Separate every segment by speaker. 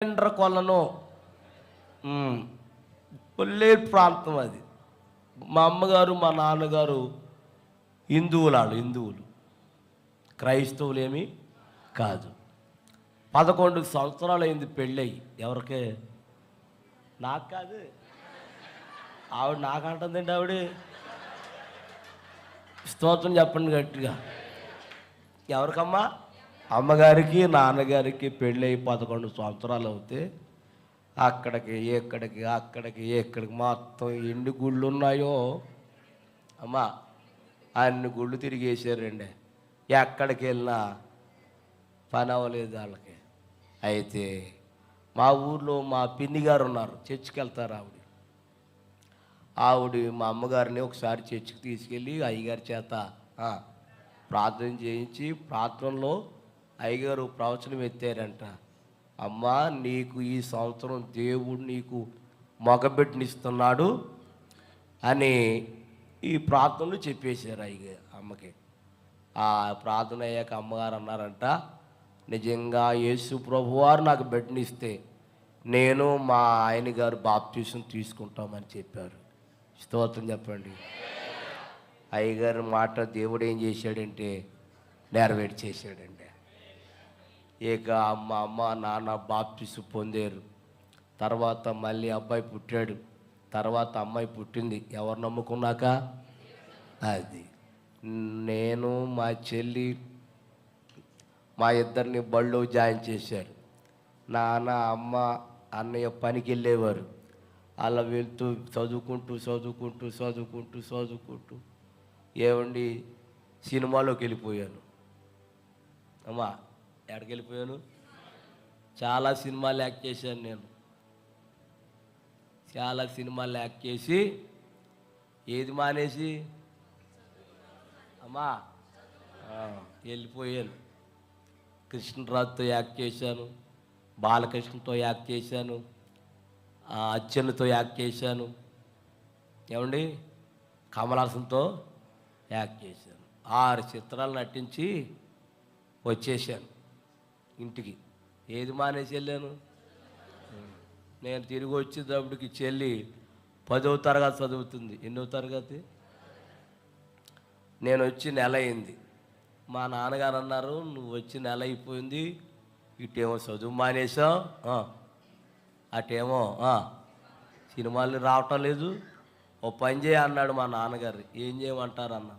Speaker 1: కొలను కొల్లేరు ప్రాంతం అది. మా అమ్మగారు మా నాన్నగారు హిందువులు, క్రైస్తవులేమీ కాదు. 11 సంవత్సరాలు అయింది పెళ్ళయి. ఎవరికే? నాకు కాదు, ఆవిడ నాకంటుందండి. ఆవిడ స్తోత్రం చెప్పండి గట్టిగా. ఎవరికమ్మా? అమ్మగారికి నాన్నగారికి పెళ్ళయి 11 సంవత్సరాలు అవుతే అక్కడికి ఎక్కడికి మొత్తం ఎన్ని గుళ్ళు ఉన్నాయో అమ్మా అన్ని గుళ్ళు తిరిగేసారండి. ఎక్కడికి వెళ్ళినా పని అవ్వలేదు వాళ్ళకి. అయితే మా ఊర్లో మా పిన్ని గారు ఉన్నారు, చర్చికి వెళ్తారు. ఆవిడ మా అమ్మగారిని ఒకసారి చర్చికి తీసుకెళ్ళి అయ్యగారి చేత ప్రార్థన చేయించి, ప్రార్థనలో అయ్యగారు ప్రవచనం ఎత్తారంట. అమ్మా, నీకు ఈ సంవత్సరం దేవుడు నీకు మగబిడ్డనిస్తున్నాడు అని ఈ ప్రార్థనలు చెప్పేశారు అయ్యగారు అమ్మకి. ఆ ప్రార్థన అయ్యాక అమ్మగారు అన్నారంట, నిజంగా యేసు ప్రభువారు నాకు బిడ్డనిస్తే నేను మా ఆయన గారు బాప్తీసం తీసుకుంటామని చెప్పారు. స్తోత్రం చెప్పండి. అయ్యగారి మాట దేవుడు ఏం చేశాడంటే నెరవేర్చేసాడండి. ఇక అమ్మ నాన్న బాప్తీసు పొందారు. తర్వాత మళ్ళీ అబ్బాయి పుట్టాడు. తర్వాత అమ్మాయి పుట్టింది. ఎవరు నమ్ముకున్నాక? అది నేను మా చెల్లి మా ఇద్దరిని బళ్ళో జాయిన్ చేశారు. నాన్న అమ్మ అన్నయ్య పనికి వెళ్ళేవారు. అలా వెళ్తూ చదువుకుంటూ ఏమండి సినిమాలోకి వెళ్ళిపోయాను. అమ్మా, ఎక్కడికి వెళ్ళిపోయాను? చాలా సినిమాలు యాక్ట్ చేశాను నేను. చాలా సినిమాలు యాక్ట్ చేసి ఏది మానేసి అమ్మా వెళ్ళిపోయాను. కృష్ణరాజుతో యాక్ట్ చేశాను, బాలకృష్ణతో యాక్ట్ చేశాను, అచ్చెన్నతో యాక్ట్ చేశాను, ఏమండి కమలాసంతో యాక్ట్ చేశాను. 6 చిత్రాలు నటించి వచ్చేసాను ఇంటికి. ఏది మానేసి వెళ్ళాను? నేను తిరిగి వచ్చేటప్పటికి చెల్లి 10వ తరగతి చదువుతుంది. ఎన్నో తరగతి? నేను వచ్చి నెల అయింది. మా నాన్నగారు అన్నారు, నువ్వు వచ్చి నెల అయిపోయింది, ఇటేమో చదువు మానేసావు, అటేమో సినిమాలు రావటం లేదు, ఓ పని చేయ అన్నాడు మా నాన్నగారు. ఏం చేయమంటారు అన్న?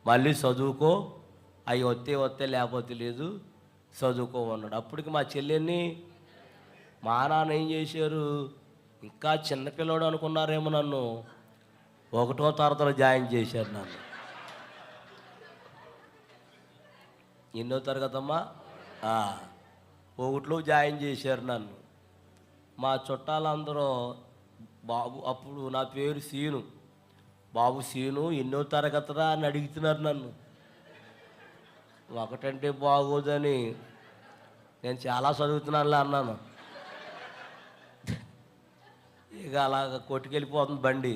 Speaker 1: మళ్ళీ చదువుకో, అవి వస్తే లేకపోతే లేదు, చదువుకోమన్నాడు. అప్పటికి మా చెల్లెని మా నాన్న ఏం చేశారు, ఇంకా చిన్నపిల్లడు అనుకున్నారేమో, నన్ను 1వ తరగతిలో జాయిన్ చేశారు. నన్ను ఎన్నో తరగతమ్మా? 1లో జాయిన్ చేశారు నన్ను. మా చుట్టాలందరూ బాబు, అప్పుడు నా పేరు సీను, బాబు సీను ఎన్నో తరగతిరా అని అడుగుతున్నారు నన్ను. 1 అంటే బాగోదని నేను చాలా చదువుతున్నానులే అన్నాను. ఇక అలాగ కొట్టుకెళ్ళిపోతుంది బండి.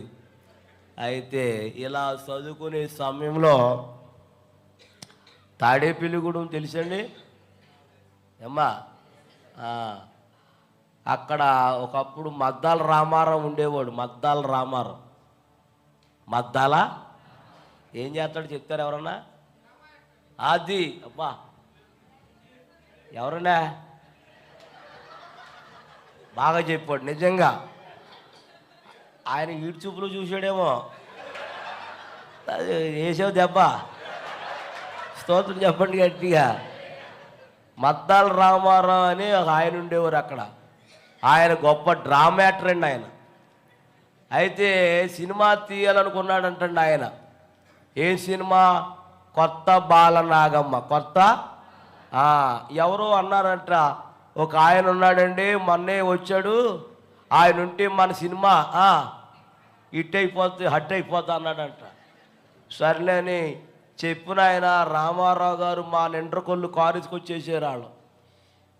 Speaker 1: అయితే ఇలా చదువుకునే సమయంలో తాడేపల్లిగూడెం తెలుసండి అమ్మా? అక్కడ ఒకప్పుడు మద్దాల రామారావు ఉండేవాడు. మద్దాల ఏం చేస్తాడు చెప్తారు ఎవరన్నా? అది అబ్బా, ఎవరన్నా బాగా చెప్పాడు. నిజంగా ఆయన ఈడు చూపులు చూసాడేమో, వేసావు దెబ్బ. స్తోత్రం చెప్పండి గట్టిగా. మద్దాల రామారావు అని ఒక ఆయన ఉండేవారు అక్కడ. ఆయన గొప్ప డ్రామాటర్ అండి ఆయన. అయితే సినిమా తీయాలనుకున్నాడంటండి ఆయన. ఏ సినిమా? కొత్త బాలనాగమ్మ. ఎవరో అన్నారంట, ఒక ఆయన ఉన్నాడండి, మొన్నే వచ్చాడు, ఆయన ఉంటే మన సినిమా హట్ అయిపోద్ది అన్నాడంట. సర్లే అని చెప్పిన ఆయన రామారావు గారు మా నిండ్రకొల్లు కారుకి వచ్చేసారు. వాళ్ళు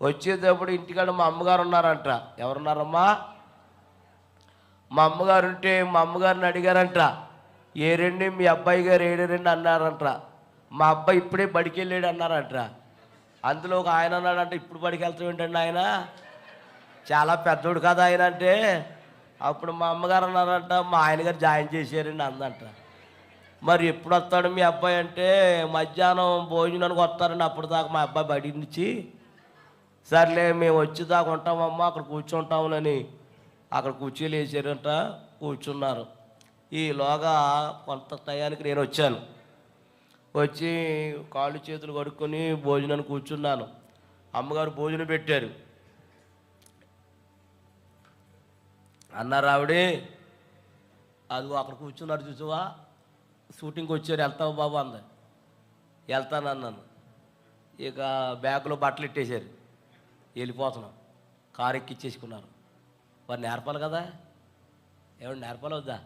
Speaker 1: వచ్చేటప్పుడు ఇంటికాడ మా అమ్మగారు ఉన్నారంట. ఎవరున్నారమ్మా? మా అమ్మగారు ఉంటే మా అమ్మగారిని అడిగారంట, ఏరండి మీ అబ్బాయి గారు ఏడారండి అన్నారంట. మా అబ్బాయి ఇప్పుడే బడికి వెళ్ళాడు అన్నారంట. అందులో ఒక ఆయన అన్నాడంట, ఇప్పుడు బడికి వెళ్తాం ఏంటండి ఆయన, చాలా పెద్దోడు కదా ఆయన అంటే, అప్పుడు మా అమ్మగారు అన్నారంట, మా ఆయనగారు జాయిన్ చేశారండి అందంట. మరి ఎప్పుడు వస్తాడు మీ అబ్బాయి అంటే, మధ్యాహ్నం భోజనానికి వస్తారండి, అప్పుడు దాకా మా అబ్బాయి బడి నుంచి. సర్లే మేము వచ్చేదాకా ఉంటామమ్మా, అక్కడ కూర్చుంటాములని అక్కడ కుర్చీలు వేసారంట, కూర్చున్నారు. ఈలోగా కొంత టయానికి నేను వచ్చాను. వచ్చి కాళ్ళు చేతులు కడుక్కొని భోజనాన్ని కూర్చున్నాను. అమ్మగారు భోజనం పెట్టారు. అన్నారు ఆవిడే, అది అక్కడ కూర్చున్నారు చూసావా, షూటింగ్కి వచ్చారు, వెళ్తావు బాబు అంది. వెళ్తాను అన్నాను. ఇక బ్యాగులో బట్టలు ఇట్టేశారు, వెళ్ళిపోతున్నాం. కారు ఎక్కిచ్చేసుకున్నారు. వారు నేర్పాలి కదా, ఏమన్నా నేర్పాలి వద్దా?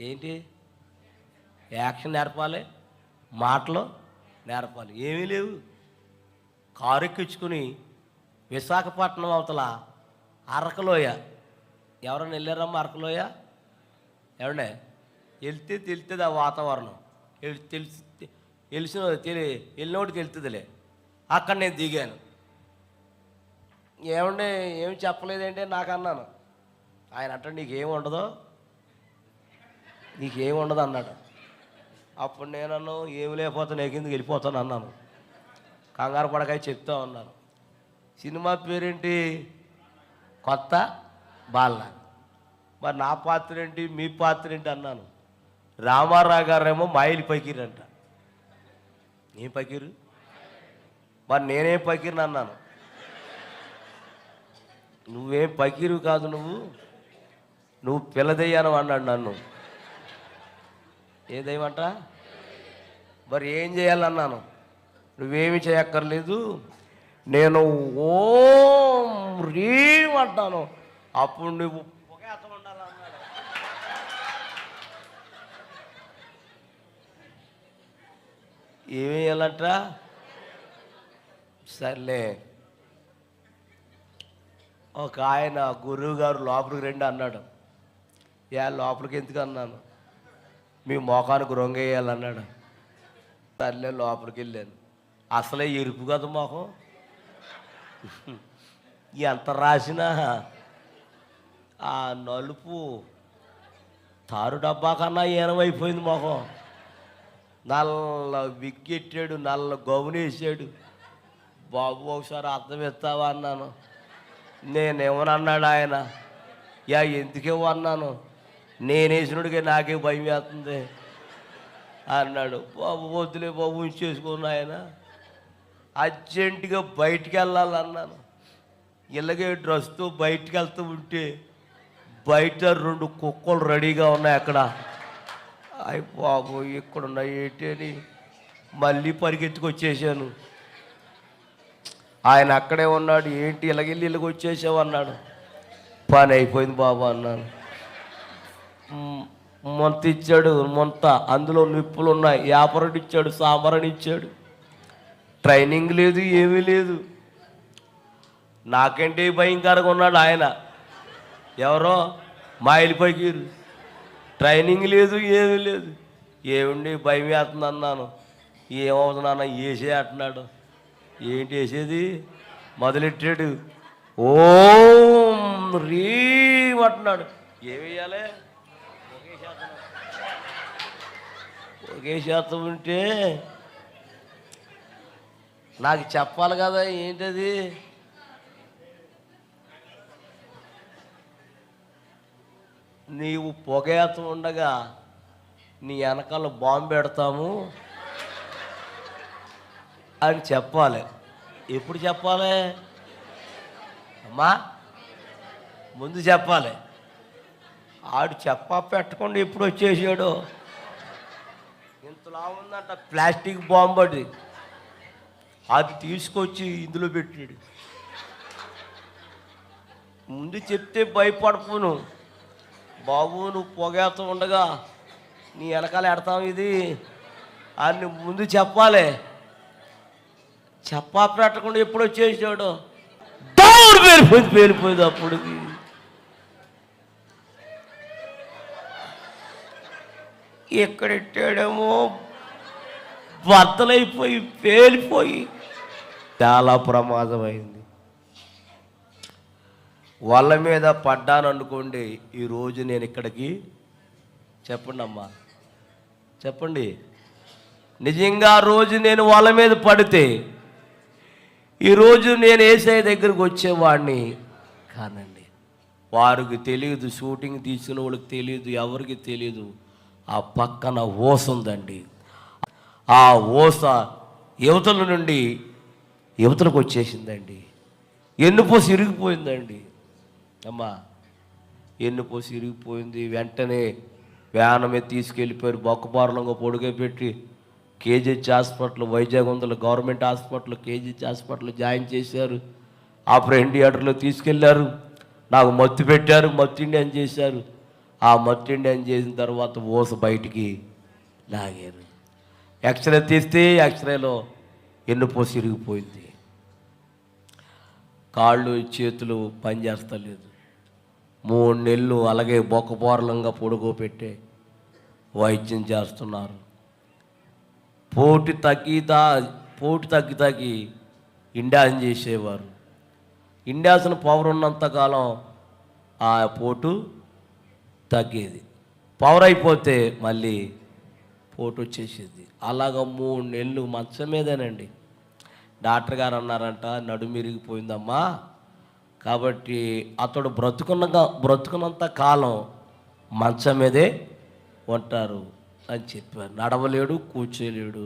Speaker 1: ఏంటి యాక్షన్ నేర్పాలి, మాటలు నేర్పాలి, ఏమీ లేవు. కారు ఎక్కించుకుని విశాఖపట్నం అవతల అరకలోయ, ఎవరైనా వెళ్ళారమ్మా అరకలోయ? ఏమండే వెళ్తే తెలుస్తుంది ఆ వాతావరణం, వెళ్ళినోటి తెలుస్తుందిలే. అక్కడ నేను దిగాను. ఏమండే ఏమి చెప్పలేదంటే నాకు అన్నాను. ఆయన అంటే నీకేమి ఉండదు, నీకేమి ఉండదు అన్నాడు. అప్పుడు నేనన్ను ఏమి లేకపోతే నేను కిందకి వెళ్ళిపోతాను అన్నాను. కంగారు పడకాయ చెప్తా ఉన్నాను. సినిమా పేరేంటి? కొత్త బాల. మరి నా పాత్ర ఏంటి, మీ పాత్ర ఏంటి అన్నాను. రామారావు గారేమో మాయిలు పకీరంట. ఏం పకీరు? మరి నేనేం పకీరుని అన్నాను. నువ్వేం పకీరు కాదు, నువ్వు పిల్లదయ్యాను అన్నాడు నన్ను. ఏదేమంట? మరి ఏం చేయాలన్నాను. నువ్వేమి చేయక్కర్లేదు, నేను ఓం రీం అంటాను, అప్పుడు నువ్వు పొగేతలు ఉండాలన్నాడు. ఏమి వేయాలంట? సర్లే, ఒక ఆయన గురువు గారు లోపలికి రండి అన్నాడు. లోపలికి ఎందుకు అన్నాను. మీ మోకానికి రొంగేయాలన్నాడు. సర్లే లోపలికి వెళ్ళాను. అసలే ఎరుపు కదా మొహం, ఎంత రాసినా ఆ నలుపు తారు డబ్బా కన్నా ఏనమైపోయింది మొహం. నల్ల విక్కెట్టాడు, నల్ల గౌనేసాడు. బాబు ఒకసారి అర్థం ఇస్తావా అన్నాను. నేనేమన్నాడు ఆయన, ఎందుకేమో అన్నాను. నేనేసినడికే నాకే భయం వేస్తుంది అన్నాడు. బాబు వద్దులే బాబు, ఉంచేసుకున్నా. ఆయన అర్జెంటుగా బయటికి వెళ్ళాలన్నాను. ఇలాగే డ్రెస్తో బయటికి వెళ్తూ ఉంటే బయట 2 కుక్కలు రెడీగా ఉన్నాయి అక్కడ. అయ్యి బాబు ఇక్కడున్నాయి ఏంటి అని మళ్ళీ పరిగెత్తుకొచ్చేసాను. ఆయన అక్కడే ఉన్నాడు. ఏంటి ఇలాగెళ్ళి ఇలాగ వచ్చేసావు అన్నాడు. పని అయిపోయింది బాబు అన్నాను. మొంత ఇచ్చాడు, మొంత అందులో నిప్పులు ఉన్నాయి. యాపరని ఇచ్చాడు, సాంబారని ఇచ్చాడు. ట్రైనింగ్ లేదు, ఏమీ లేదు. నాకంటే భయంకరంగా ఉన్నాడు ఆయన. ఎవరో మాయిల్ పకీరు. ట్రైనింగ్ లేదు, ఏమీ లేదు. ఏమండి భయం వేస్తుంది అన్నాను. ఏమవుతున్నాను, వేసే అంటున్నాడు. ఏంటి వేసేది? మొదలెట్టాడు. ఓం రీం అంటున్నాడు. ఏమేయాలి? ఒకే శాతం ఉంటే నాకు చెప్పాలి కదా. ఏంటది? నీవు పొగేత ఉండగా నీ వెనకాల బాంబు పెడతాము అని చెప్పాలి. ఎప్పుడు చెప్పాలి అమ్మా? ముందు చెప్పాలి. ఆడు చెప్పా పెట్టకుండా ఎప్పుడు వచ్చేసాడు. ఇంతలా ఉందంట ప్లాస్టిక్ బాంబు. అది తీసుకొచ్చి ఇందులో పెట్టాడు. ముందు చెప్తే భయపడపోను. బాబు నువ్వు పొగేత ఉండగా నీ వెనకాల ఎడతాం ఇది అని ముందు చెప్పాలి. చెప్పా పెట్టకుండా ఎప్పుడు వచ్చేసాడు. దౌడు పేలిపోయింది అప్పటికి. ఎక్కడెట్టాడేమో బద్దలైపోయి పేలిపోయి చాలా ప్రమాదమైంది. వాళ్ళ మీద పడ్డాను అనుకోండి, ఈరోజు నేను ఇక్కడికి చెప్పండి అమ్మా, చెప్పండి, నిజంగా రోజు నేను వాళ్ళ మీద పడితే ఈరోజు నేను యేసయ్య దగ్గరికి వచ్చేవాడిని కానండి. వారికి తెలియదు, షూటింగ్ తీసిన వాళ్ళకి తెలియదు, ఎవరికి తెలియదు, ఆ పక్కన ఓస ఉందండి. ఆ ఓస యువతల నుండి యువతలకు వచ్చేసిందండి. ఎన్నుపోసి ఇరిగిపోయిందండి అమ్మా, ఎన్నుపోసి ఇరిగిపోయింది. వెంటనే వ్యానం మీద తీసుకెళ్ళిపోయారు, బొక్కపారలంగా పొడుగు పెట్టి కేజీహెచ్ హాస్పిటల్, వైజాగ్ ఉందల government hospital, KGH hospital join చేశారు. ఆపరేషన్ థియేటర్లో తీసుకెళ్లారు. నాకు మత్తు పెట్టారు, మత్తు ఇండియన్ చేశారు. ఆ మత్తు ఇండియన్ చేసిన తర్వాత ఓస బయటికి లాగారు. ఎక్స్రే తీస్తే ఎక్స్రేలో ఎన్నుపోసి ఇరిగిపోయింది. కాళ్ళు చేతులు పనిచేస్తలేదు. 3 నెలలు అలాగే బొక్కపోరలంగా పొడుగోపెట్టే వైద్యం చేస్తున్నారు. పోటు తగ్గి ఇండాషన్ చేసేవారు. ఇండాషన్ పవర్ ఉన్నంతకాలం ఆ పోటు తగ్గేది, పవర్ అయిపోతే మళ్ళీ పోటు వచ్చేసేది. అలాగ 3 నెలలు మంచం మీదేనండి. డాక్టర్ గారు అన్నారంట, నడుము ఇరిగిపోయిందమ్మా, కాబట్టి అతడు బ్రతుకున్నంత కాలం మంచం మీదే ఉంటారు అని చెప్పారు. నడవలేడు, కూర్చోలేడు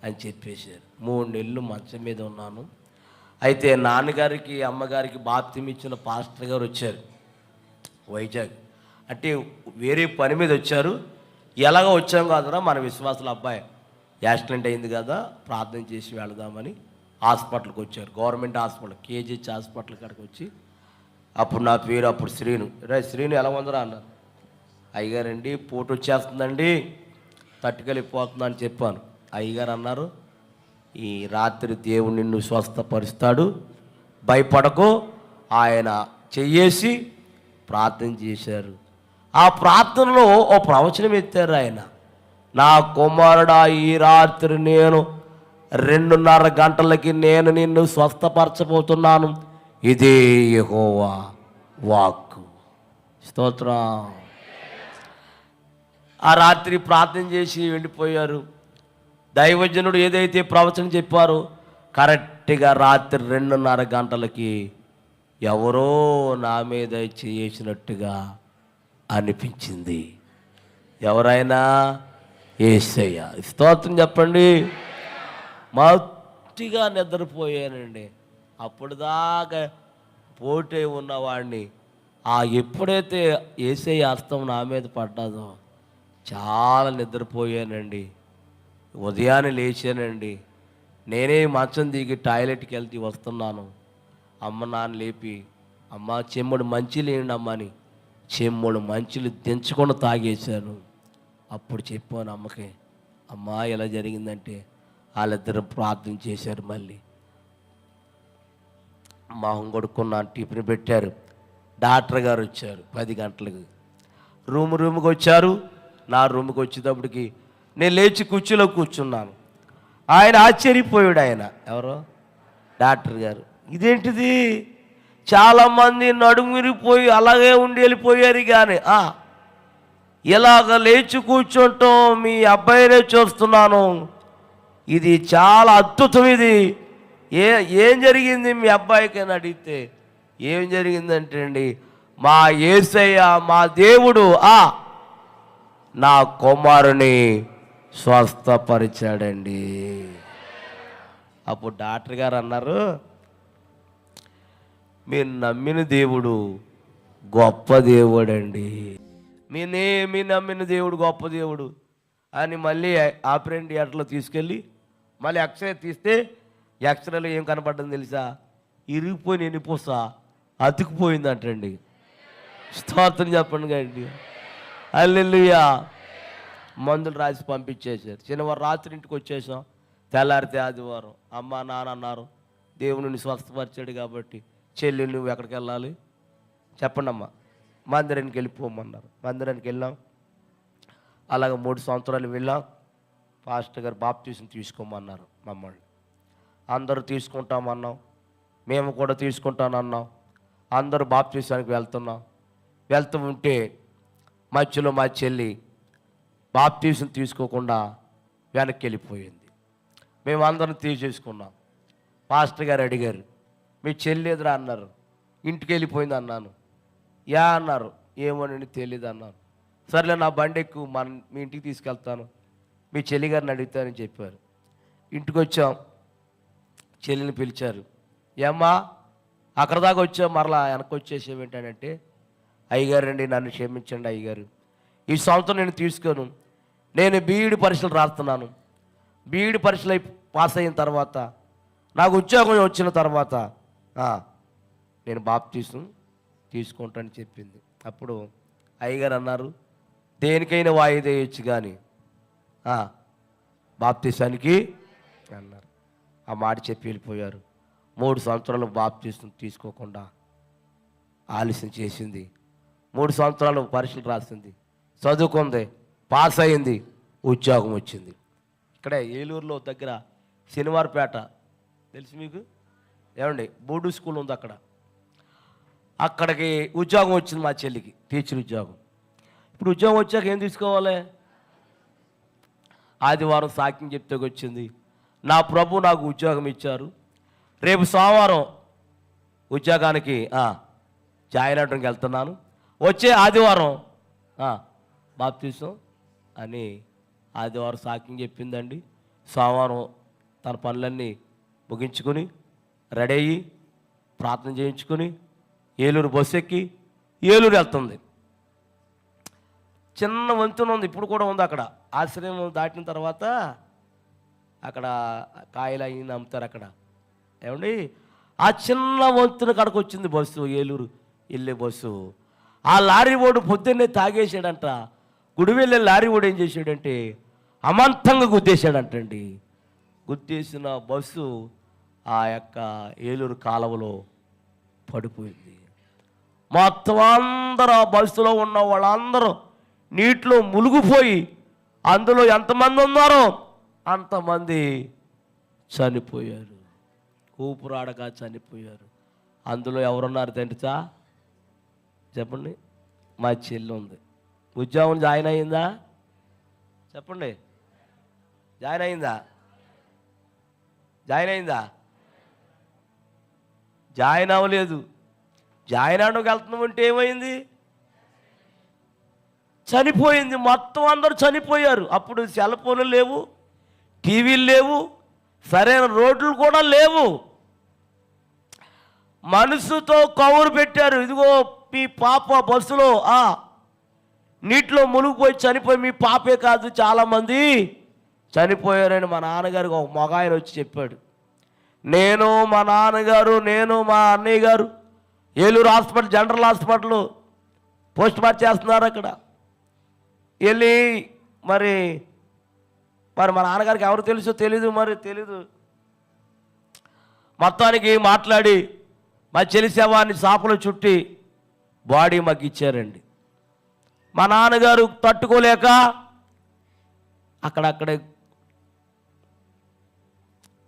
Speaker 1: అని చెప్పేశారు. 3 నెలలు మంచం మీద ఉన్నాను. అయితే నాన్నగారికి అమ్మగారికి బాప్తిసం ఇచ్చిన పాస్టర్ గారు వచ్చారు వైజాగ్. అంటే వేరే పని మీద వచ్చారు. ఎలాగో వచ్చాం కాదురా, మన విశ్వాసుల అబ్బాయి యాక్సిడెంట్ అయింది కదా, ప్రార్థన చేసి వెళదామని హాస్పిటల్కి వచ్చారు. గవర్నమెంట్ హాస్పిటల్, కేజీహెచ్ హాస్పిటల్ కాడికి వచ్చి, అప్పుడు నా పేరు అప్పుడు శ్రీను. శ్రీను ఎలా ఉందరా అన్నారు. అయ్యగారండి పోటు వచ్చేస్తుందండి, తట్టుకెళ్ళిపోతుందా అని చెప్పాను. అయ్యగారు అన్నారు, ఈ రాత్రి దేవుడు నిన్ను స్వస్థపరుస్తాడు, భయపడకు. ఆయన చెయ్యేసి ప్రార్థన చేశారు. ఆ ప్రార్థనలో ఓ ప్రవచనం ఎత్తారు ఆయన. నా కుమారుడా, ఈ రాత్రి నేను 2:30 గంటలకి నేను నిన్ను స్వస్థపరచబోతున్నాను, ఇదే యెహోవా వాక్కు. స్తోత్రం. ఆ రాత్రి ప్రార్థన చేసి వెళ్ళిపోయారు. దైవజనుడు ఏదైతే ప్రవచనం చెప్పారో కరెక్ట్గా రాత్రి 2:30 గంటలకి ఎవరో నా మీద చేసినట్టుగా అనిపించింది. ఎవరైనా? యేసయ్య. స్తోత్రం చెప్పండి. మత్తుగా నిద్రపోయానండి. అప్పుడు దాకా పోటే ఉన్నవాడిని ఎప్పుడైతే యేసయ్య హస్తం నా మీద పడ్డాదో చాలా నిద్రపోయానండి. ఉదయాన్నే లేచానండి. నేనే మంచం దిగి టాయిలెట్కి వెళ్తే వస్తున్నాను. అమ్మ నాన్న లేపి, అమ్మ చెమ్ముడు మంచిలు వేయండి అమ్మ అని చెమ్ముడు మంచిలు దించకుండా తాగేశాను. అప్పుడు చెప్పాను అమ్మకి, అమ్మ ఎలా జరిగిందంటే వాళ్ళిద్దరు ప్రార్థన చేశారు. మళ్ళీ మొహం కొడుకున్నాను, టిఫిన్ పెట్టారు. డాక్టర్ గారు వచ్చారు 10 గంటలకు. రూమ్కి వచ్చారు. నా రూమ్కి వచ్చేటప్పటికి నేను లేచి కుర్చీలో కూర్చున్నాను. ఆయన ఆశ్చర్యపోయాడు. ఆయన ఎవరో డాక్టర్ గారు, ఇదేంటిది, చాలామంది నడుమురిపోయి అలాగే ఉండి వెళ్ళిపోయారు, కానీ ఇలాగ లేచి కూర్చుంటాం మీ అబ్బాయినే చూస్తున్నాను, ఇది చాలా అద్భుతం. ఇది ఏం జరిగింది మీ అబ్బాయికి అని అడిగితే, ఏం జరిగిందంటే అండి, మా యేసయ్య మా దేవుడు నా కుమారుని స్వస్థపరిచాడండి. అప్పుడు డాక్టర్ గారు అన్నారు, మీరు నమ్మిన దేవుడు గొప్ప దేవుడండి, మీ నమ్మిన దేవుడు గొప్ప దేవుడు అని మళ్ళీ ఆపరేషన్ థియేటర్లో తీసుకెళ్ళి మళ్ళీ ఎక్స్రే తీస్తే ఎక్స్రేలో ఏం కనపడ్డని తెలుసా? ఇరిగిపోయిన ఎన్నిపోస అతుకుపోయిందంటండి. స్తోత్రం చెప్పండి కండి. హల్లెలూయా. మందులు రాసి పంపించేశారు. శనివారం రాత్రి ఇంటికి వచ్చేసాం. తెల్లారితే ఆదివారం. అమ్మ నాన్న అన్నారు, దేవుని స్వస్థపరిచాడు కాబట్టి చెల్లి నువ్వు ఎక్కడికి వెళ్ళాలి చెప్పండి అమ్మ, మందిరానికి వెళ్ళిపోమన్నారు. మందిరానికి వెళ్ళాం. అలాగే 3 సంవత్సరాలు వెళ్ళాం. పాస్టర్ గారు బాప్తీసం తీసుకోమన్నారు మమ్మల్ని. అందరూ తీసుకుంటామన్నాం, మేము కూడా తీసుకుంటానన్నాం. అందరూ బాప్తీసానికి వెళ్తూ ఉంటే మధ్యలో మా చెల్లి బాప్తీసం తీసుకోకుండా వెనక్కి వెళ్ళిపోయింది. మేమందరం తీసేసుకున్నాం. పాస్టర్ గారు అడిగారు, మీ చెల్లి ఎదురా అన్నారు. ఇంటికి వెళ్ళిపోయింది అన్నాను. యా అన్నారు. ఏమోనండి తెలియదు అన్నాను. సర్లే నా బండి ఎక్కువ మీ ఇంటికి తీసుకెళ్తాను, మీ చెల్లి గారిని అడుగుతానని చెప్పారు. ఇంటికి వచ్చాం. చెల్లిని పిలిచారు. ఏమ్మా అక్కడ దాకా వచ్చాం, మరలా వెనక్కి వచ్చేసేవి ఏంటంటే, అయ్యగారు అండి నన్ను క్షమించండి అయ్యగారు, ఈ సంవత్సరం నేను తీసుకోను. నేను బీఈడి పరీక్షలు రాస్తున్నాను. బీఈడి పరీక్షలు పాస్ అయిన తర్వాత నాకు ఉద్యోగం వచ్చిన తర్వాత నేను బాప్తీసం తీసుకుంటానని చెప్పింది. అప్పుడు అయ్యగారు అన్నారు, దేనికైనా వాయిదా వేయచ్చు కానీ బాప్తీసానికి అన్నారు. ఆ మాట చెప్పి వెళ్ళిపోయారు. 3 సంవత్సరాలు బాప్తీసం తీసుకోకుండా ఆలస్యం చేసింది. 3 సంవత్సరాలు పరీక్షలు రాసింది, చదువుకుంది, పాస్ అయింది, ఉద్యోగం వచ్చింది. ఇక్కడే ఏలూరులో దగ్గర శనివారపేట తెలుసు మీకు ఏమండి, బోర్డు స్కూల్ ఉంది అక్కడికి ఉద్యోగం వచ్చింది మా చెల్లికి, టీచర్ ఉద్యోగం. ఇప్పుడు ఉద్యోగం వచ్చాక ఏం తీసుకోవాలి? ఆదివారం సాక్ష్యం చెప్తే వచ్చింది, నా ప్రభు నాకు ఉద్యోగం ఇచ్చారు, రేపు సోమవారం ఉద్యోగానికి జాయిన్ అవడానికి వెళ్తున్నాను, వచ్చే ఆదివారం బాప్తీసం అని ఆదివారం సాక్ష్యం చెప్పిందండి. సోమవారం తన పనులన్నీ ముగించుకొని రెడీ అయ్యి ప్రార్థన చేయించుకొని ఏలూరు బస్సు ఎక్కి ఏలూరు వెళ్తుంది. చిన్న వంతెన ఉంది, ఇప్పుడు కూడా ఉంది అక్కడ. ఆశ్రయం దాటిన తర్వాత అక్కడ కాయలు అయ్యి అమ్ముతారు అక్కడ. ఏమండి ఆ చిన్న వంతున కాడకు వచ్చింది బస్సు, ఏలూరు వెళ్ళే బస్సు. ఆ లారీ ఓడు పొద్దున్నే తాగేసాడంట. గుడి వెళ్ళే లారీ ఓడు ఏం చేశాడంటే అమాంతంగా గుద్దేశాడంటండి. గుద్దేసిన బస్సు ఆ యొక్క ఏలూరు కాలువలో పడిపోయింది. మొత్తం అందరూ ఆ బస్సులో ఉన్న వాళ్ళందరూ నీటిలో మునిగిపోయి అందులో ఎంతమంది ఉన్నారో అంతమంది చనిపోయారు, ఊపిరాడగా చనిపోయారు. అందులో ఎవరున్నారు తెలుసా? చెప్పండి. మా చెల్లి ఉంది. ఉద్యోగం జాయిన్ అయిందా? చెప్పండి. జాయిన్ అయిందా? జాయిన్ అవ్వలేదు. జాయిన్ అవడానికి వెళ్తున్నామంటే ఏమైంది? చనిపోయింది. మొత్తం అందరూ చనిపోయారు. అప్పుడు సెల్ ఫోన్లు లేవు, టీవీలు లేవు, సరైన రోడ్లు కూడా లేవు. మనసుతో కవరు పెట్టారు, ఇదిగో మీ పాప బస్సులో నీటిలో మునిగిపోయి చనిపోయి, మీ పాపే కాదు చాలామంది చనిపోయారని మా నాన్నగారికి ఒక మగాయన వచ్చి చెప్పాడు. నేను మా నాన్నగారు, నేను మా అన్నయ్య గారు Eluru hospital, general hospital post March చేస్తున్నారు. అక్కడ వెళ్ళి మరి మా నాన్నగారికి ఎవరు తెలుసో తెలీదు, తెలీదు. మొత్తానికి మాట్లాడి మా చెల్లి శవాన్ని సాపలో చుట్టి బాడీ మాకు ఇచ్చారండి. మా నాన్నగారు తట్టుకోలేక అక్కడక్కడే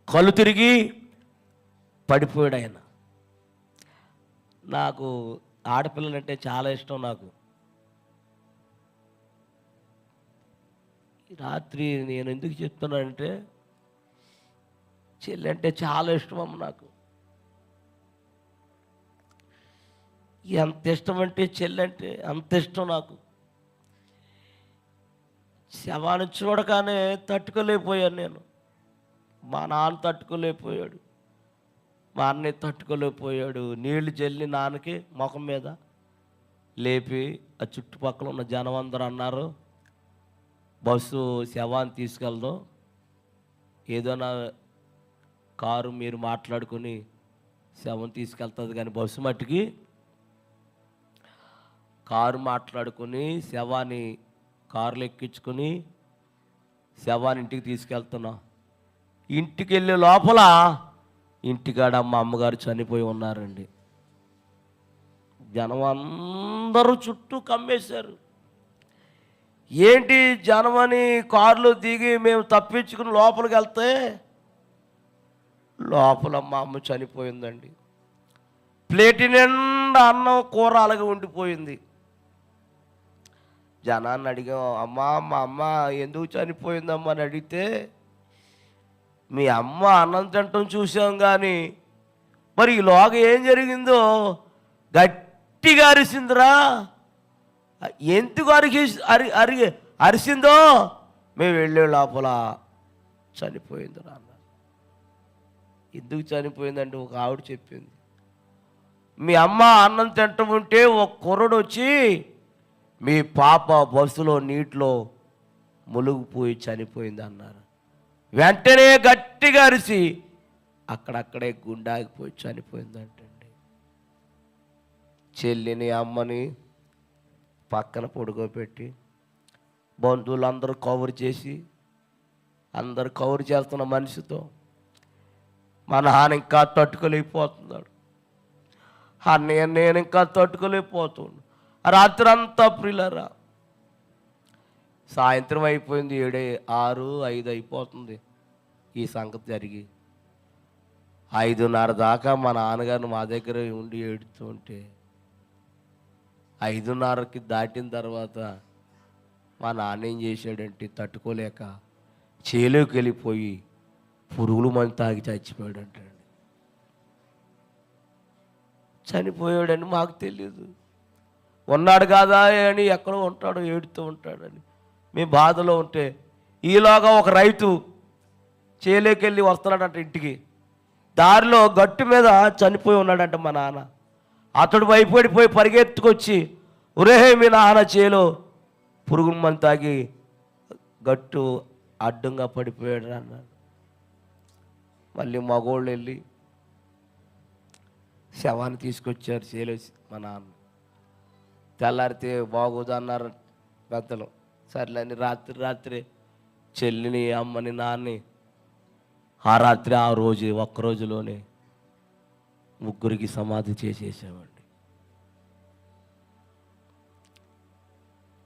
Speaker 1: కళ్ళు తిరిగి పడిపోయాడు ఆయన. నాకు ఆడపిల్లలంటే చాలా ఇష్టం. నాకు రాత్రి నేను ఎందుకు చెప్తున్నానంటే, చెల్లి అంటే చాలా ఇష్టం అమ్మ నాకు. ఎంత ఇష్టం అంటే చెల్లి అంటే అంత ఇష్టం నాకు. శవాన్ని చూడగానే తట్టుకోలేకపోయాను నేను. మా నాన్న తట్టుకోలేకపోయాడు, మా అన్నయ్య తట్టుకోలేకపోయాడు. నీళ్లు జల్లి నాన్నకి ముఖం మీద లేపి ఆ చుట్టుపక్కల ఉన్న జనం అందరూ అన్నారు, బస్సు శవాన్ని తీసుకెళ్దాం, ఏదైనా కారు మీరు మాట్లాడుకుని శవం తీసుకెళ్తుంది కానీ బస్సు మట్టికి కారు మాట్లాడుకుని శవాన్ని కారులో ఎక్కించుకొని శవాన్ని ఇంటికి తీసుకెళ్తున్నాం. ఇంటికి వెళ్ళే లోపల ఇంటికాడ మా అమ్మగారు చనిపోయి ఉన్నారండి. జనం అందరూ చుట్టూ కమ్మేశారు. ఏంటి జనమని కారులో దిగి మేము తప్పించుకుని లోపలికి వెళ్తే లోపల మా అమ్మ చనిపోయిందండి. ప్లేట్ నిండా అన్నం కూర అలాగే ఉండిపోయింది. జనాన్ని అడిగాం, అమ్మా మా అమ్మ ఎందుకు చనిపోయిందమ్మా అని అడిగితే, మీ అమ్మ అన్నం తింటం చూసాం కానీ మరి ఈలోగా ఏం జరిగిందో గట్టిగా అరిసిందిరా. ఎందుకు అరిసిందో మేము వెళ్ళే లోపల చనిపోయిందిరా అన్నారు. ఎందుకు చనిపోయిందంటే ఒక ఆవిడ చెప్పింది, మీ అమ్మ అన్నం తింటం ఉంటే ఒక కుర్రడు వచ్చి మీ పాప బస్సులో నీటిలో మునిగిపోయి చనిపోయింది అన్నారు. వెంటనే గట్టిగా అరిసి అక్కడక్కడే గుండాగిపోయి చనిపోయిందంటండి. చెల్లిని అమ్మని పక్కన పడుకోబెట్టి బంధువులందరూ కవర్ చేసి, అందరు కవర్ చేస్తున్న మనిషితో మా నాన్న ఇంకా తట్టుకోలేకపోతున్నాడు, అన్నయ్య నేను ఇంకా తట్టుకోలేకపోతున్నాను. రాత్రి అంతా ప్రియులరా, సాయంత్రం అయిపోయింది, 7, 6, 5 అయిపోతుంది ఈ సంగతి జరిగి. 5:30 దాకా మా నాన్నగారిని మా దగ్గర ఉండి ఏడుతూ ఉంటే 5:30కి దాటిన తర్వాత మా నాన్న ఏం చేశాడంటే తట్టుకోలేక చేలోకి వెళ్ళిపోయి పురుగుల మందు తాగి చచ్చిపోయాడంటండి. చనిపోయాడని మాకు తెలియదు, ఉన్నాడు కాదా అని ఎక్కడో ఉంటాడో ఏడుతూ ఉంటాడని మేము బాధలో ఉంటే, ఈలోగా ఒక రైతు చేలోకి వెళ్ళి వస్తున్నాడంట ఇంటికి. దారిలో గట్టు మీద చనిపోయి ఉన్నాడంట మా నాన్న. అతడు భయపడిపోయి పరిగెత్తుకొచ్చి, ఒరే మీ నాన్న చేలో పురుగుల మందు తాగి గట్టు అడ్డంగా పడిపోయాడు అన్నాడు. మళ్ళీ మగోళ్ళు వెళ్ళి శవాన్ని తీసుకొచ్చారు చేలేసి మా నాన్న. తెల్లారితే బాగోదు అన్నారు పెద్దలు. సర్లేని రాత్రి చెల్లిని అమ్మని నాన్ని ఆ రోజు ఒక్క రోజులోనే ముగ్గురికి సమాధి చేసేసామండి.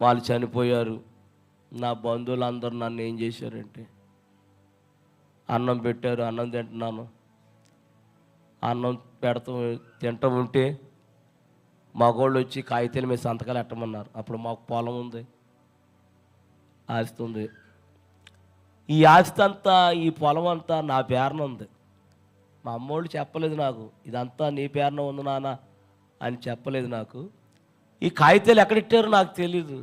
Speaker 1: వాళ్ళు చనిపోయారు. నా బంధువులందరూ నన్ను ఏం చేశారంటే, అన్నం పెట్టారు, అన్నం తింటున్నాను. అన్నం తింటూ ఉంటే మగోళ్ళు వచ్చి కాగితాల మీద సంతకాలు ఎట్టమన్నారు. అప్పుడు మాకు పొలం ఉంది, ఆస్తి ఉంది. ఈ ఆస్తి అంతా, ఈ పొలం అంతా నా పేరున ఉంది. మా అమ్మోళ్ళు చెప్పలేదు నాకు, ఇదంతా నీ పేరున ఉంది నాన్న అని చెప్పలేదు నాకు. ఈ కాగితాలు ఎక్కడిట్టారో నాకు తెలీదు.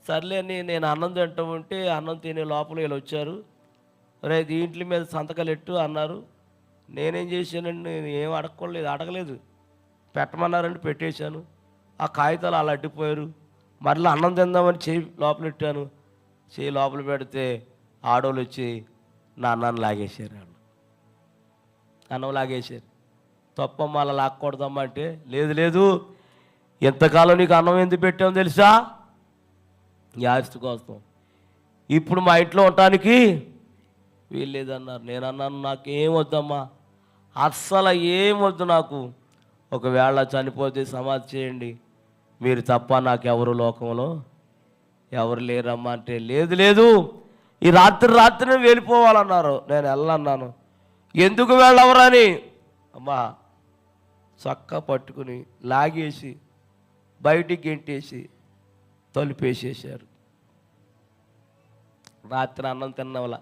Speaker 1: సర్లే అని నేను అన్నం తింటూ ఉంటే అన్నం తినే లోపల వీళ్ళు వచ్చారు, రే దీంట్ల మీద సంతకాలు ఎట్టు అన్నారు. నేనేం చేశానండి, నేను ఏం అడగలేదు. పెట్టమన్నారంటే పెట్టేశాను. ఆ కాగితాలు అలా అడ్డిపోయారు. మరలా అన్నం తిందామని చేయి లోపల పెట్టాను. చేయి లోపల పెడితే ఆడోళ్ళు వచ్చి నా అన్నాన్ని లాగేశారు. అన్నం లాగేశారు. తప్పమ్మ అలా లాక్కూడదమ్మా అంటే, లేదు ఎంతకాలం నీకు అన్నం ఎందుకు పెట్టామో తెలుసా, ఈ ఆస్తి కోసం. ఇప్పుడు మా ఇంట్లో ఉండటానికి వీల్లేదన్నారు. నేను అన్నాను, నాకేం వద్దమ్మా, అస్సలు ఏం వద్దు నాకు. ఒకవేళ చనిపోతే సమాధి చేయండి, మీరు తప్ప నాకు ఎవరు లోకంలో ఎవరు లేరమ్మా అంటే, లేదు ఈ రాత్రి వెళ్ళిపోవాలన్నారు. నేను వెళ్ళన్నాను. ఎందుకు వెళ్ళవరని అమ్మా చక్క పట్టుకుని లాగేసి బయటికి గెంటేసి తలుపేసేసారు. రాత్రి అన్నం తిన్నవల,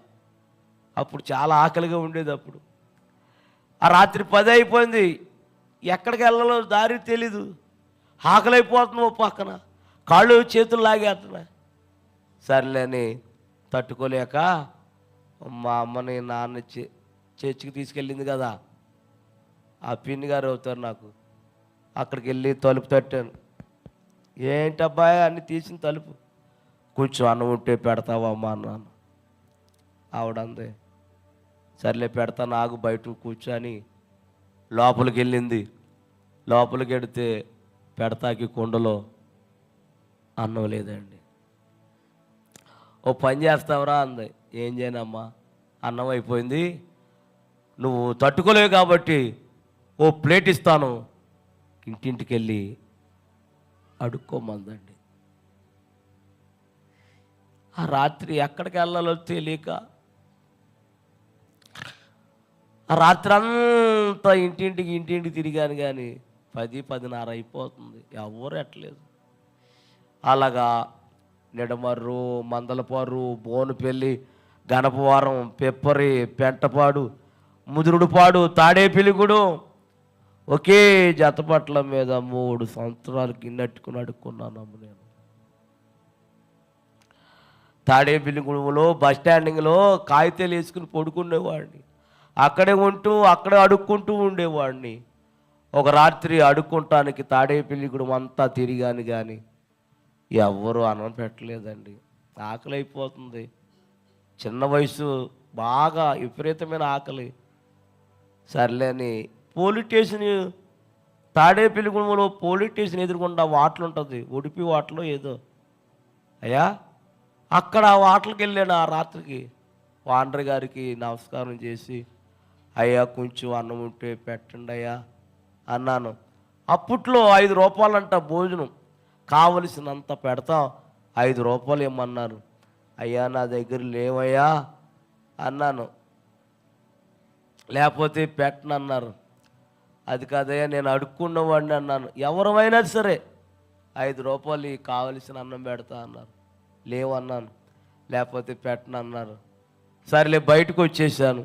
Speaker 1: అప్పుడు చాలా ఆకలిగా ఉండేది. అప్పుడు ఆ రాత్రి 10 అయిపోయింది, ఎక్కడికి వెళ్ళాలో దారి తెలీదు. ఆకలి అయిపోతున్నావు, పక్కన కాళ్ళు చేతులు లాగేస్తున్నా. సర్లేని తట్టుకోలేక మా అమ్మని నాన్న చర్చికి తీసుకెళ్ళింది కదా, ఆ పిన్ని గారు అవుతారు నాకు, అక్కడికి వెళ్ళి తలుపు తట్టాను. ఏంటబ్బాయి అన్నీ తీసిన తలుపు, కొంచెం అన్నం ఉంటే పెడతావా అమ్మ అన్నాను. ఆవిడంది, సర్లే పెడతా, నాకు బయట కూర్చొని లోపలికి వెళ్ళింది. లోపలికి వెడితే పెడతాకి కుండలో అన్నం లేదండి. ఓ పని చేస్తావురా అంది. ఏం చేయనమ్మా, అన్నం అయిపోయింది, నువ్వు తట్టుకోలేవు కాబట్టి ఓ ప్లేట్ ఇస్తాను, ఇంటింటికి వెళ్ళి అడుక్కోమందండి. ఆ రాత్రి ఎక్కడికి వెళ్ళాలో తెలియక ఆ రాత్రి అంతా ఇంటింటికి తిరిగాను, కానీ 10-10:30 అయిపోతుంది, ఎవరు ఎట్టలేదు. అలాగా నిడమర్రు, మందలపారు, బోనుపల్లి, గణపవరం, పెప్పరి, పెంటపాడు, ముదురుడుపాడు, తాడేపిలిగూడు ఒకే జతపట్ల మీద 3 సంవత్సరాలు గిన్నెట్టుకుని అడుక్కున్నానమ్మ నేను. తాడేపిలిగూడెంలో బస్ స్టాండింగ్లో కాగితాలు వేసుకుని పడుకునేవాడిని, అక్కడే ఉంటూ అక్కడే అడుక్కుంటూ ఉండేవాడిని. ఒక రాత్రి అడుక్కుంటానికి తాడేపిలిగూడెం అంతా తిరిగాను, కానీ ఎవ్వరూ అన్నం పెట్టలేదండి. ఆకలి అయిపోతుంది, చిన్న వయసు, బాగా విపరీతమైన ఆకలి. సర్లేని పోలీస్ స్టేషన్, తాడేపిలిగూడెంలో పోలీస్ స్టేషన్ ఎదురుకుండా వాటలు ఉంటుంది, ఉడిపి వాటలో ఏదో, అయ్యా అక్కడ ఆ వాటలకి వెళ్ళాను. ఆ రాత్రికి వాండర్ గారికి నమస్కారం చేసి, అయ్యా కొంచెం అన్నం ఉంటే పెట్టండి అయ్యా అన్నాను. అప్పట్లో 5 రూపాయలంట భోజనం, కావలసినంత పెడతాం, 5 రూపాయలు ఇమ్మన్నారు. అయ్యా నా దగ్గర లేవయ్యా అన్నాను. లేకపోతే పెట్టనన్నారు. అది కాదయ్యా నేను అడుక్కున్నవాడిని అన్నాను. ఎవరమైనా సరే 5 రూపాయలు కావలసిన అన్నం పెడతా అన్నారు. లేవన్నాను. లేకపోతే పెట్టనన్నారు. సరేలే బయటకు వచ్చేసాను.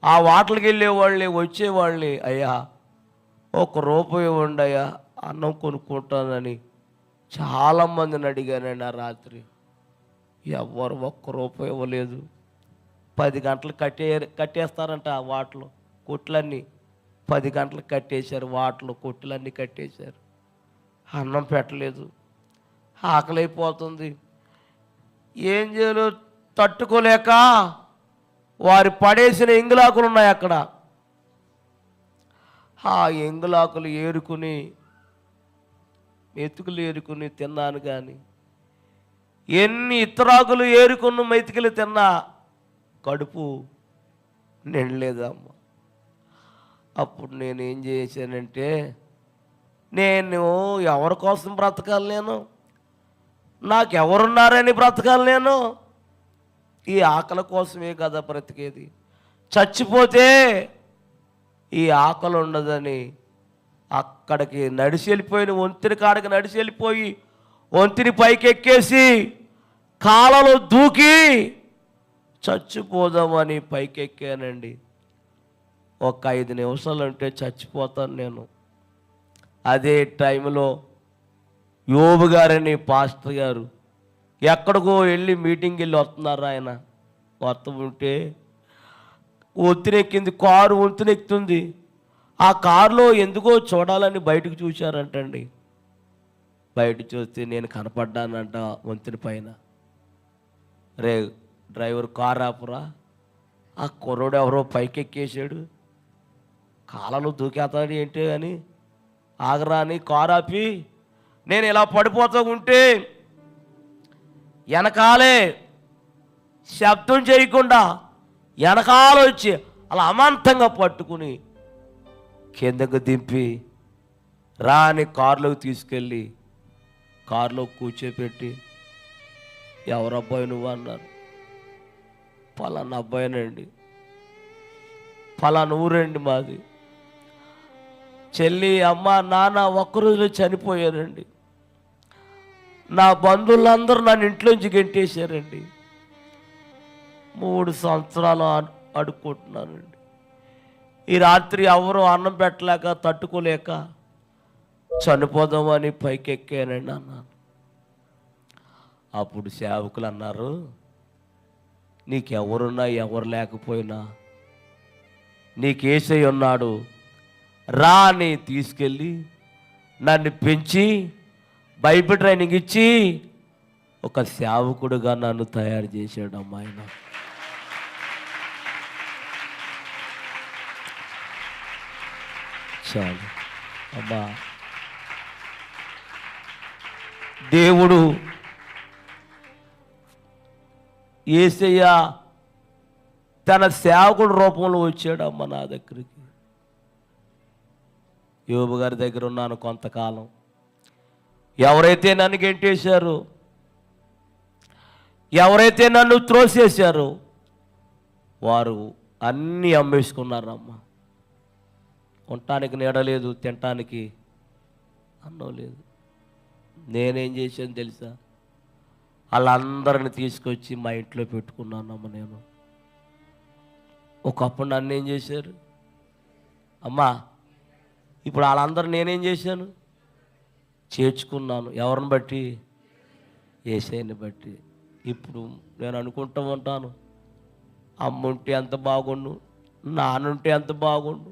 Speaker 1: ఆ వాటలకి వెళ్ళేవాళ్ళని వచ్చేవాళ్ళని, అయ్యా 1 రూపాయి ఇవ్వండి అయ్యా అన్నం కొనుక్కుంటానని చాలామందిని అడిగానండి. ఆ రాత్రి ఎవరు 1 రూపాయి ఇవ్వలేదు. 10 గంటలు కట్టేస్తారంట ఆ వాటలు కొట్లన్నీ. 10 గంటలకు కట్టేశారు, వాటలు కొట్టులన్నీ కట్టేశారు. అన్నం పెట్టలేదు, ఆకలైపోతుంది. ఏం చేయాలో తట్టుకోలేక వారి పడేసిన ఎంగులాకులు ఉన్నాయి అక్కడ, ఆ ఎంగులాకులు ఏరుకుని మెతుకులు ఏరుకుని తిన్నాను. కానీ ఎన్ని ఇతరాకులు ఏరుకున్న మెతుకులు తిన్నా కడుపు నిండలేదమ్మ. అప్పుడు నేనేం చేశానంటే, నేను ఎవరి కోసం బ్రతకాలి, నాకెవరున్నారని బ్రతకాలి, ఈ ఆకలి కోసమే కదా బ్రతికేది. చచ్చిపోతే ఈ ఆకలి ఉండదని అక్కడికి నడిచి వెళ్ళిపోయిన వంతిని కాడికి నడిచి వెళ్ళిపోయి వంతిని పైకి ఎక్కేసి కాలలో దూకి చచ్చిపోదామని పైకి ఎక్కానండి. ఒక 5 నిమిషాలు అంటే చచ్చిపోతాను నేను. అదే టైంలో యోబు గారని పాస్టర్ గారు ఎక్కడికో వెళ్ళి మీటింగ్కి వెళ్ళి వస్తున్నారు. ఆయన వస్తుంటే వంతునెక్కింది, కారు వంతునెక్కుతుంది. ఆ కారులో ఎందుకో చూడాలని బయటకు చూశారంటండి. బయట చూస్తే నేను కనపడ్డానంట వంతుని పైన. రే డ్రైవర్ కారు ఆపురా, ఆ కుర్రోడు ఎవరో పైకి ఎక్కేసాడు, కాలలో దూకేస్తాడు ఏంటి అని ఆగరా అని కారు ఆపి నేను ఇలా పడిపోతూ ఉంటే వెనకాలే శబ్దం చేయకుండా వెనకాల వచ్చి అలా అమాంతంగా పట్టుకుని కిందకు దింపి రాని కారులోకి తీసుకెళ్ళి కారులో కూర్చోపెట్టి, ఎవరబ్బాయి నువ్వు అన్నారు. పలానా అబ్బాయినండి, పలానా ఊరండి మాది. చెల్లి అమ్మ నాన్న ఒక్కరోజులో చనిపోయారండి. నా బంధువులందరూ నన్ను ఇంట్లోంచి గెంటేశారండి. 3 సంవత్సరాలు అడుక్కుంటున్నానండి. ఈ రాత్రి ఎవరు అన్నం పెట్టలేక తట్టుకోలేక చనిపోదామని పైకి ఎక్కానండి అన్నాను. అప్పుడు సేవకులు అన్నారు, నీకెవరున్నా ఎవరు లేకపోయినా నీకేసై ఉన్నాడు, రా అని తీసుకెళ్ళి నన్ను పెంచి బైబిల్ ట్రైనింగ్ ఇచ్చి ఒక సేవకుడుగా నన్ను తయారు చేశాడు అమ్మాయిన. చాలు అమ్మా. దేవుడు యేసయ్య తన సేవకుడు రూపంలో వచ్చాడమ్మ నా దగ్గరికి. యోబు గారి దగ్గర ఉన్నాను కొంతకాలం. ఎవరైతే నన్ను గెంటేశారో, ఎవరైతే నన్ను త్రోసేశారో వారు అన్నీ అమ్మేసుకున్నారమ్మ. ఉండటానికి నీడ లేదు, తినటానికి అన్నం లేదు. నేనేం చేశాను తెలుసా? వాళ్ళందరిని తీసుకొచ్చి మా ఇంట్లో పెట్టుకున్నానమ్మ. నేను ఒకప్పుడు నన్ను ఏం చేశారు అమ్మా, ఇప్పుడు వాళ్ళందరూ నేనేం చేశాను? చేర్చుకున్నాను. ఎవరిని బట్టి? యేసయ్యని బట్టి. ఇప్పుడు నేను అనుకుంటూ ఉంటాను, అమ్ముంటే ఎంత బాగుండు, నాన్నుంటే ఎంత బాగుండు,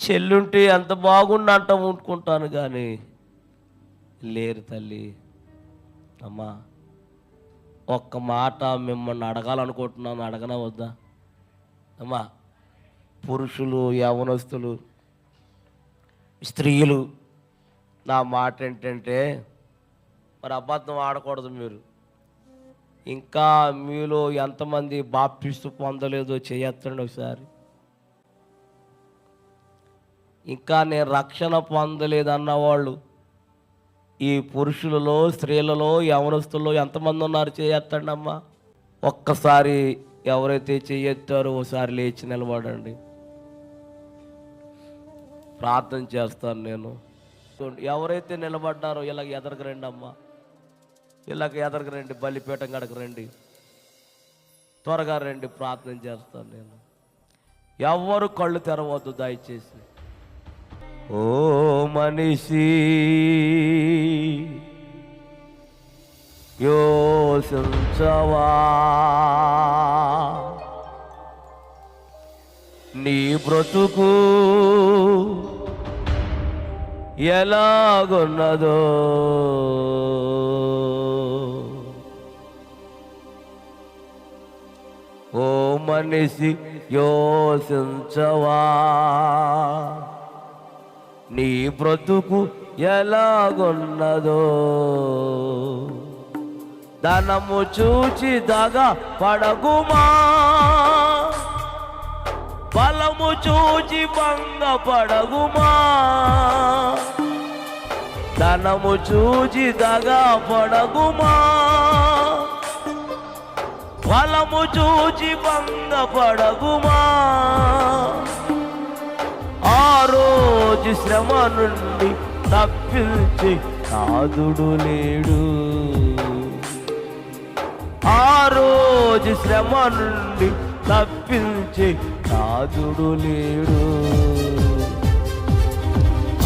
Speaker 1: చెల్లుంటే ఎంత బాగుండు అంటూ ఉంటుకుంటాను. కానీ లేరు తల్లి. అమ్మా, ఒక్క మాట మిమ్మల్ని అడగాలనుకుంటున్నాను, అడగనా వద్దా? అమ్మా, పురుషులు, యవనస్తులు, స్త్రీలు, నా మాట ఏంటంటే, మరి అబద్ధం ఆడకూడదు. మీరు ఇంకా మీలో ఎంతమంది బాప్టిస్టు పొందలేదో చేయొద్దండి ఒకసారి. ఇంకా నేను రక్షణ పొందలేదన్న వాళ్ళు ఈ పురుషులలో, స్త్రీలలో, యవనస్తుల్లో ఎంతమంది ఉన్నారు? చేయొద్దండి అమ్మా. ఒక్కసారి ఎవరైతే చేయొత్తారో ఒకసారి లేచి నిలబడండి. ప్రార్థన చేస్తాను నేను. ఎవరైతే నిలబడ్డారో ఇలాగ ఎదరికి రండి అమ్మా, ఇలాగ ఎదరికి రండి, బలిపీఠం గడకు రండి, త్వరగా రండి. ప్రార్థన చేస్తాను నేను. ఎవరు కళ్ళు తెరవద్దు దయచేసి. ఓ మనిషి, యోచించవా నీ బ్రతుకు ఎలాగున్నదో. ఓ మనిషి, యోచించవా నీ బ్రతుకు ఎలాగున్నదో. ధనము చూచి దగా పడకుమా, బలము చూచి భంగ పడకుమా. ధనము చూచి దగా పడకుమా, బలము చూచి భంగ పడకుమా. ఆ రోజు శ్రమ నుండి తప్పించి నాదుడు లేడు. ఆ రోజు శ్రమ నుండి తప్పించి నాదుడు లేడు.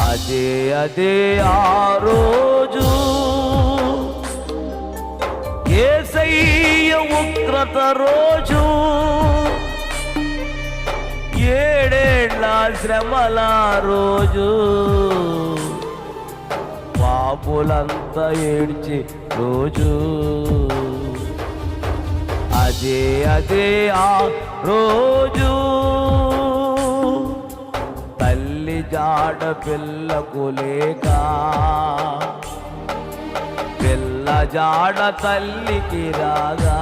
Speaker 1: అదే అదే ఆ రోజు యేసయ్య ఉగ్రత రోజు. 7 ఏళ్ల శ్రమల రోజు, పాపులంతా ఏడ్చి రోజు. అదే అదే ఆ రోజు తల్లి జాడ పిల్లకు లేక, పిల్ల జాడ తల్లికి రాగా.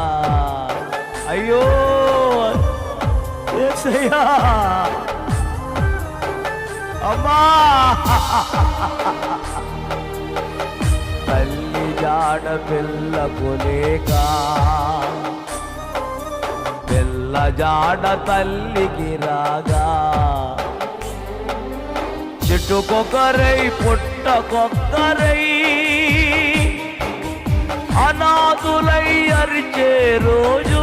Speaker 1: అయ్యో యేసయ్యా, అమ్మా, తల్లి జాడ పిల్లకు లేక, పిల్ల జాడ తల్లికి రాగా. చెట్టుకొకరై పుట్టకొక్కరై అనాథులై అరిచే రోజు.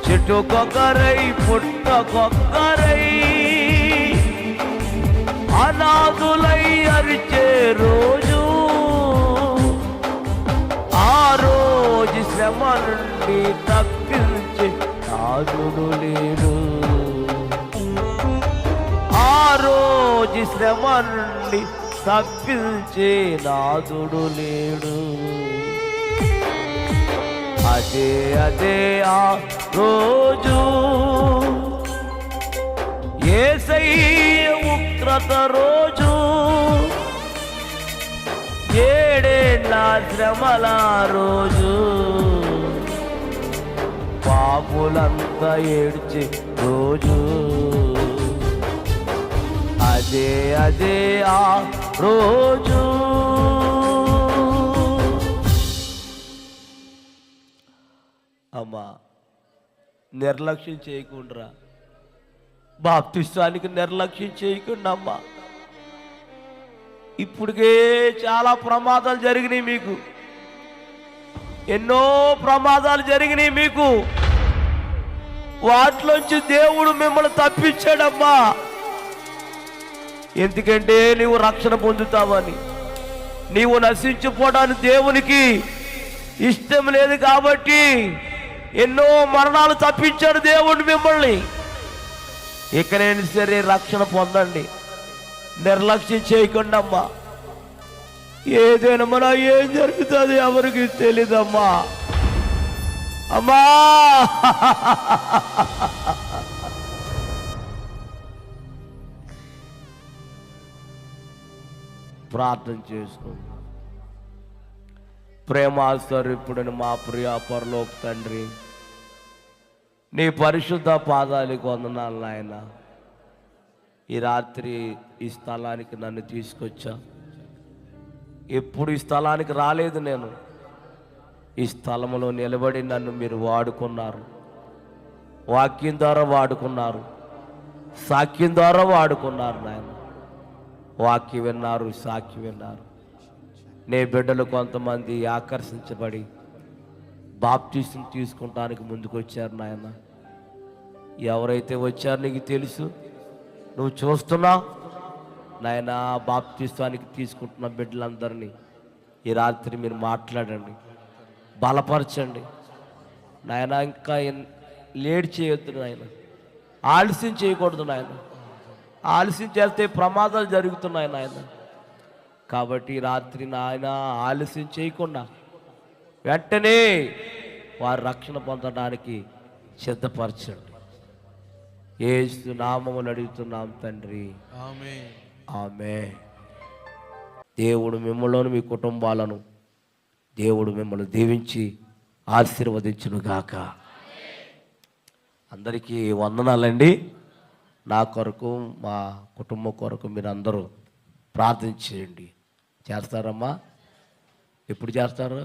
Speaker 1: చెట్టుకొకరై పుట్టకొక్కరై అనాథులై అరిచే రోజు. ఆ రోజు శ్రమ నుండి తప్పించి నాదుడు లేడు. ఆ రోజు శ్రమ నుండి తప్పించే నాదుడు లేడు. అదే అదే ఆ రోజు యేసయ్య ఉగ్రత రోజు. 7 ఏళ్ల శ్రమల రోజు, పాపులంతా ఏడ్చి రోజు. అదే అదే ఆ రోజు. అమ్మా, నిర్లక్ష్యం చేయకుండా, బాప్తిస్తానికి నిర్లక్ష్యం చేయకుండా అమ్మా. ఇప్పటికే చాలా ప్రమాదాలు జరిగినాయి మీకు, ఎన్నో ప్రమాదాలు జరిగినాయి మీకు. వాటిలోంచి దేవుడు మిమ్మల్ని తప్పించాడమ్మా. ఎందుకంటే నీవు రక్షణ పొందుతావని. నీవు నశించిపోవడానికి దేవునికి ఇష్టం లేదు కాబట్టి ఎన్నో మరణాలు తప్పించాడు దేవుడు మిమ్మల్ని. ఇకనైనా సరే రక్షణ పొందండి, నిర్లక్ష్యం చేయకుండా అమ్మా. ఏదైనా మన ఏం జరుగుతుంది ఎవరికి తెలీదమ్మా. అమ్మా ప్రార్థన చేసుకోండి. ప్రేమాస్వరూపుడైన మా ప్రియ పరలోక తండ్రి, నీ పరిశుద్ధ పాదాలకు వందనాలు నాయన. ఈ రాత్రి ఈ స్థలానికి నన్ను తీసుకొచ్చా. ఎప్పుడు ఈ స్థలానికి రాలేదు నేను. ఈ స్థలంలో నిలబడి నన్ను మీరు వాడుకున్నారు. వాక్యం ద్వారా వాడుకున్నారు, సాక్ష్యం ద్వారా వాడుకున్నారు నాయన. వాక్యం విన్నారు, సాక్ష్యం విన్నారు. నీ బిడ్డలు కొంతమంది ఆకర్షించబడి బాప్టిజం తీసుకుంటానికి ముందుకు వచ్చారు నాయన. ఎవరైతే వచ్చారో నీకు తెలుసు, నువ్వు చూస్తున్నావు నాయన. బాప్తిస్తానికి తీసుకుంటున్న బిడ్డలందరినీ ఈ రాత్రి మీరు మాట్లాడండి, బలపరచండి నాయన. ఇంకా లేట్ చేయొద్దు నాయన, ఆలస్యం చేయకూడదు నాయన. ఆలస్యం చేస్తే ప్రమాదాలు జరుగుతున్నాయి నాయన. కాబట్టి రాత్రి నాయన ఆలస్యం చేయకుండా వెంటనే వారి రక్షణ పొందడానికి సిద్ధపరచండి. యేసు నామములో అడుగుతున్నాం తండ్రి, ఆమేన్. ఆమేన్. దేవుడు మిమ్మల్ని, మీ కుటుంబాలను దేవుడు మిమ్మల్ని దీవించి ఆశీర్వదించును గాక. అందరికీ వందనాలండి. నా కొరకు, మా కుటుంబం కొరకు మీరు అందరూ ప్రార్థన చేయండి. చేస్తారమ్మా? ఎప్పుడు చేస్తారు?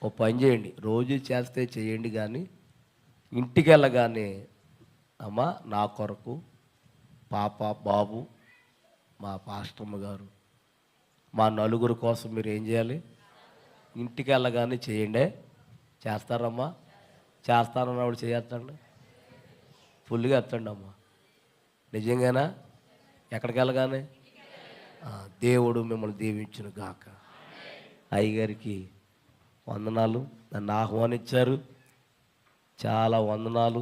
Speaker 1: ఓ పని చేయండి, రోజు చేస్తే చేయండి, కానీ ఇంటికి వెళ్ళగానే అమ్మా నా కొరకు, పాప, బాబు, మా పాస్టమ్మ గారు, మా నలుగురు కోసం మీరు ఏం చేయాలి? ఇంటికి వెళ్ళగానే చేయండి. చేస్తారమ్మా? చేస్తానన్నప్పుడు చేయొచ్చండి, ఫుల్గా ఎత్తండి అమ్మా. నిజంగానా? ఎక్కడికి వెళ్ళగానే దేవుడు మిమ్మల్ని దీవించును గాక. అయ్యగారికి వందనాలు, నన్ను ఆహ్వానించారు, చాలా వందనాలు.